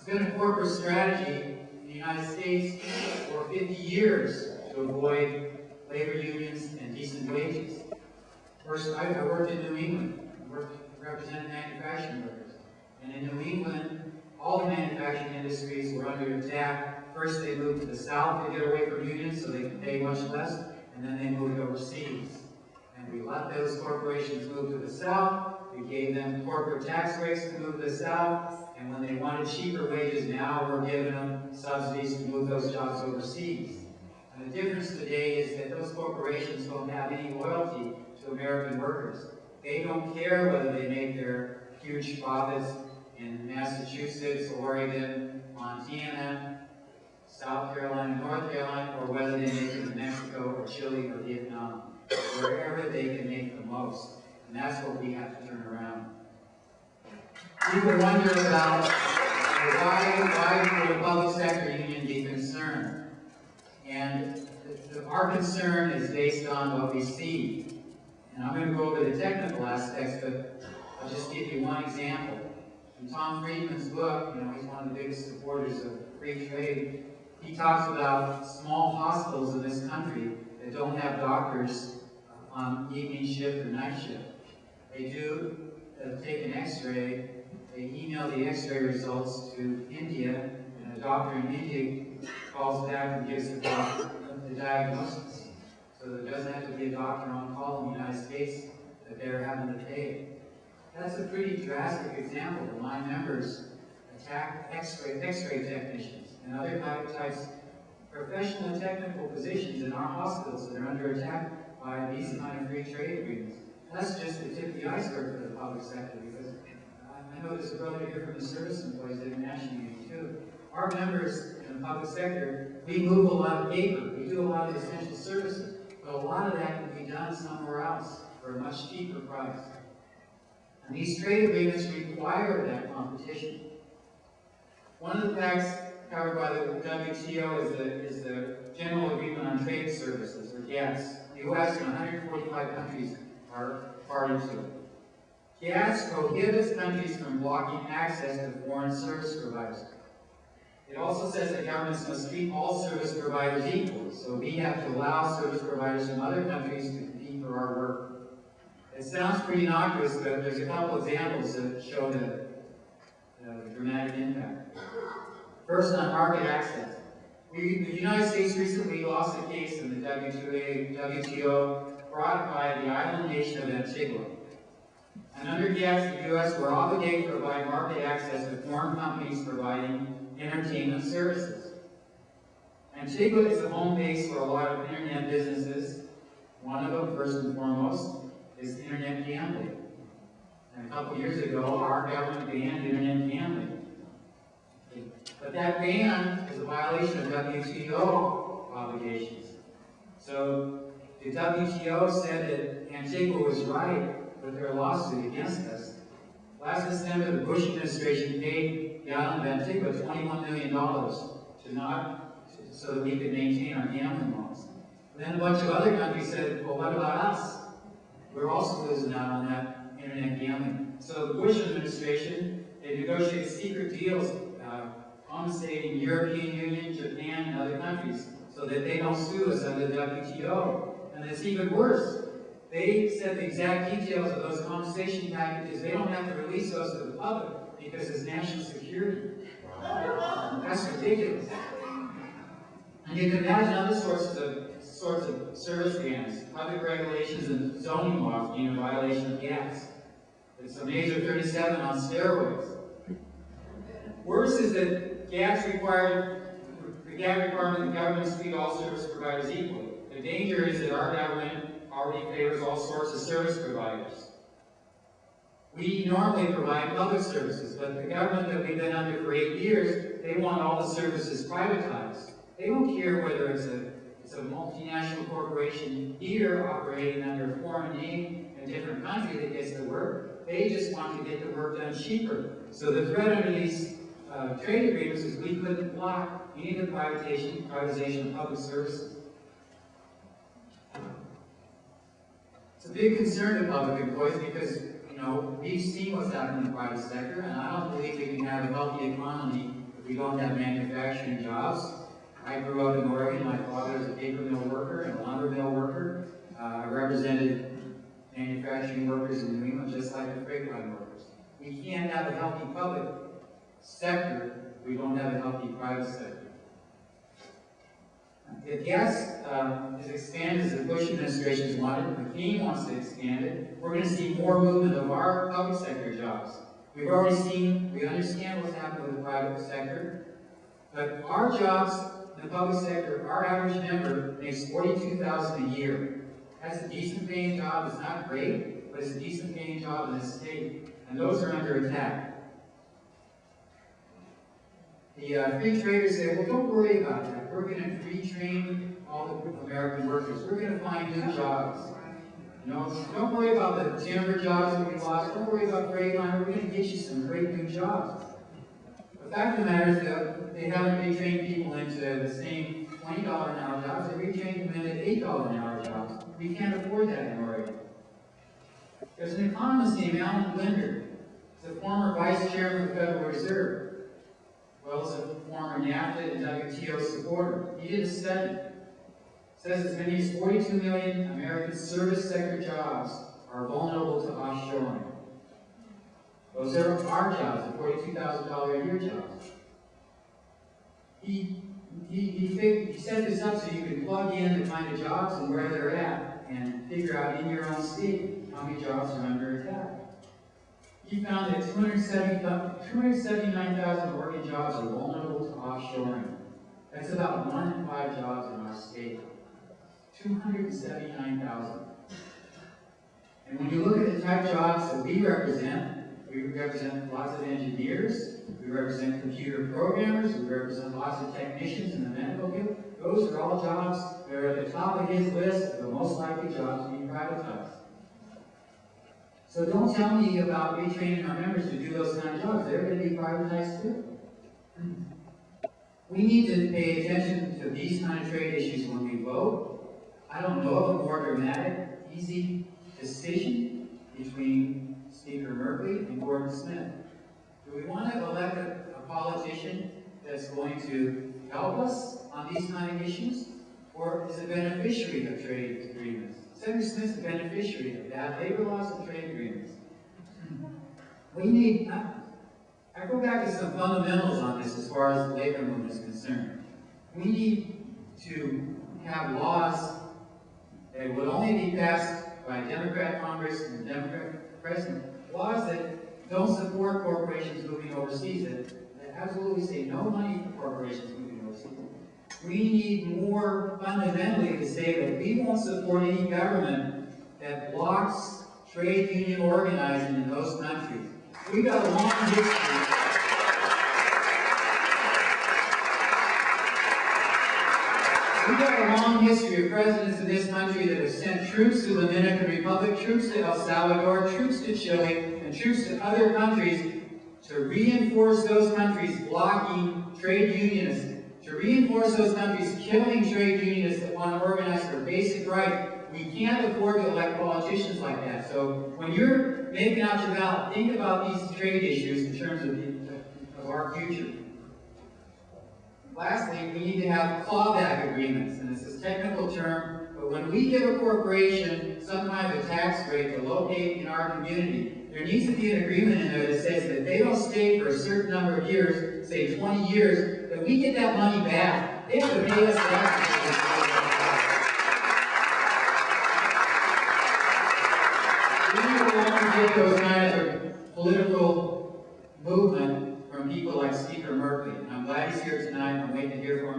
been a corporate strategy in the United States for 50 years to avoid labor unions and decent wages. First, I worked in New England. I represented manufacturing workers. And in New England, all the manufacturing industries were under attack. First, they moved to the South to get away from unions so they could pay much less, and then they moved overseas. And we let those corporations move to the South. We gave them corporate tax rates to move to the South, and when they wanted cheaper wages, now we're giving them subsidies to move those jobs overseas. And the difference today is that those corporations don't have any loyalty to American workers. They don't care whether they make their huge profits in Massachusetts, Oregon, Montana, South Carolina, North Carolina, or whether they make it in Mexico or Chile or Vietnam. Wherever they can make the most. And that's what we have to turn around. People wonder about why would a public sector union be concerned? And our concern is based on what we see. And I'm going to go over the technical aspects, but I'll just give you one example. In Tom Friedman's book, he's one of the biggest supporters of free trade. He talks about small hospitals in this country that don't have doctors on evening shift or night shift. They do take an x-ray, they email the x-ray results to India, and a doctor in India calls back and gives the diagnosis. So there doesn't have to be a doctor on call in the United States that they're having to pay. That's a pretty drastic example. My members attack x-ray technicians and other types of professional and technical positions in our hospitals that are under attack by these kind of free trade agreements. That's just the tip of the iceberg for the public sector, because I know there's a brother here from the service employees at the National Union too. Our members in the public sector, we move a lot of paper, we do a lot of essential services, but a lot of that can be done somewhere else for a much cheaper price. And these trade agreements require that competition. One of the facts covered by the WTO is the General Agreement on Trade Services, or GATS. The U.S. and 145 countries are party to it. GATS prohibits countries from blocking access to foreign service providers. It also says that governments must treat all service providers equally, so we have to allow service providers from other countries to compete for our work. It sounds pretty innocuous, but there's a couple examples that show the dramatic impact. First, on market access. The United States recently lost a case in the WTO brought by the island nation of Antigua. And under GATS, the U.S. were obligated to provide market access to foreign companies providing entertainment services. Antigua is the home base for a lot of internet businesses. One of them, first and foremost, is internet gambling. And a couple years ago, our government banned internet gambling. But that ban is a violation of WTO obligations. So the WTO said that Antigua was right with their lawsuit against us. Last December, the Bush administration paid the island of Antigua $21 million so that we could maintain our gambling laws. And then a bunch of other countries said, well, what about us? We're also losing out on that internet gambling. So the Bush administration, they negotiated secret deals compensating European Union, Japan, and other countries so that they don't sue us under the WTO. And it's even worse. They said the exact details of those compensation packages. They don't have to release those to the public because it's national security. That's ridiculous. And you can imagine other sorts of service bans, public regulations, and zoning laws being a violation of GATS. It's a major 37 on steroids. Worse is that GATS required the governments treat all service providers equally. The danger is that our government already favors all sorts of service providers. We normally provide public services, but the government that we've been under for 8 years, they want all the services privatized. They don't care whether it's a multinational corporation here operating under a foreign name in a different country that gets the work. They just want to get the work done cheaper. So the threat under these trade agreements is we couldn't block any of the privatization of public services. It's a big concern to public employees because, we've seen what's happened in the private sector, and I don't believe we can have a healthy economy We don't have manufacturing jobs. I grew up in Oregon. My father was a paper mill worker and a lumber mill worker. I represented manufacturing workers in New England just like the freight line workers. We can't have a healthy public sector if we don't have a healthy private sector. If gas is expanded as the Bush administration has wanted, McCain wants to expand it, we're going to see more movement of our public sector jobs. We've already seen, we understand what's happened with the private sector, but our jobs in the public sector, our average member makes $42,000 a year. That's a decent paying job. It's not great, but it's a decent paying job in this state, and those are under attack. The free traders say, well, don't worry about that. We're going to retrain all the American workers. We're going to find new jobs. You know, don't worry about the timber jobs that we lost. Don't worry about freight line. We're going to get you some great new jobs. The fact of the matter is that they haven't retrained people into the same $20 an hour jobs. They retrained them into $8 an hour jobs. We can't afford that in Oregon. There's an economist named Alan Blinder. He's a former vice chairman of the Federal Reserve. Well, as a former NAFTA and WTO supporter. He did a study. It says as many as 42 million American service sector jobs are vulnerable to offshoring. Those are our jobs, the $42,000 a year jobs. He set this up so you can plug in the kind of jobs and where they're at and figure out in your own state how many jobs are under attack. He found that 279,000 Oregon jobs are vulnerable to offshoring. That's about 1 in 5 jobs in our state. 279,000. And when you look at the type of jobs that we represent lots of engineers, we represent computer programmers, we represent lots of technicians in the medical field. Those are all jobs that are at the top of his list of the most likely jobs to be privatized. So don't tell me about retraining our members to do those kind of jobs. They're going to be privatized too. We need to pay attention to these kind of trade issues when we vote. I don't know of a more dramatic, easy decision between Speaker Merkley and Gordon Smith. Do we want to elect a politician that's going to help us on these kind of issues? Or is a beneficiary of trade agreements? Senator Smith's a beneficiary of bad labor laws and trade agreements. We need, I go back to some fundamentals on this as far as the labor movement is concerned. We need to have laws that would only be passed by a Democrat Congress and a Democrat President. Laws that don't support corporations moving overseas, that absolutely say no money for corporations moving overseas. We need more fundamentally to say that we won't support any government that blocks trade union organizing in those countries. We've got a long history. We've got a long history of presidents in this country that have sent troops to the Dominican Republic, troops to El Salvador, troops to Chile, and troops to other countries to reinforce those countries blocking trade unionists, to reinforce those countries killing trade unionists that want to organize for basic rights. We can't afford to elect politicians like that. So when you're making out your ballot, think about these trade issues in terms of our future. Lastly, we need to have clawback agreements, and this is a technical term, but when we give a corporation some kind of a tax rate to locate in our community, there needs to be an agreement in there that says that if they don't stay for a certain number of years, say 20 years, that we get that money back. They have to pay us back. We don't want to get those kinds of political movement from people like Speaker Merkley. And I'm glad he's here tonight. I'm waiting to hear from him.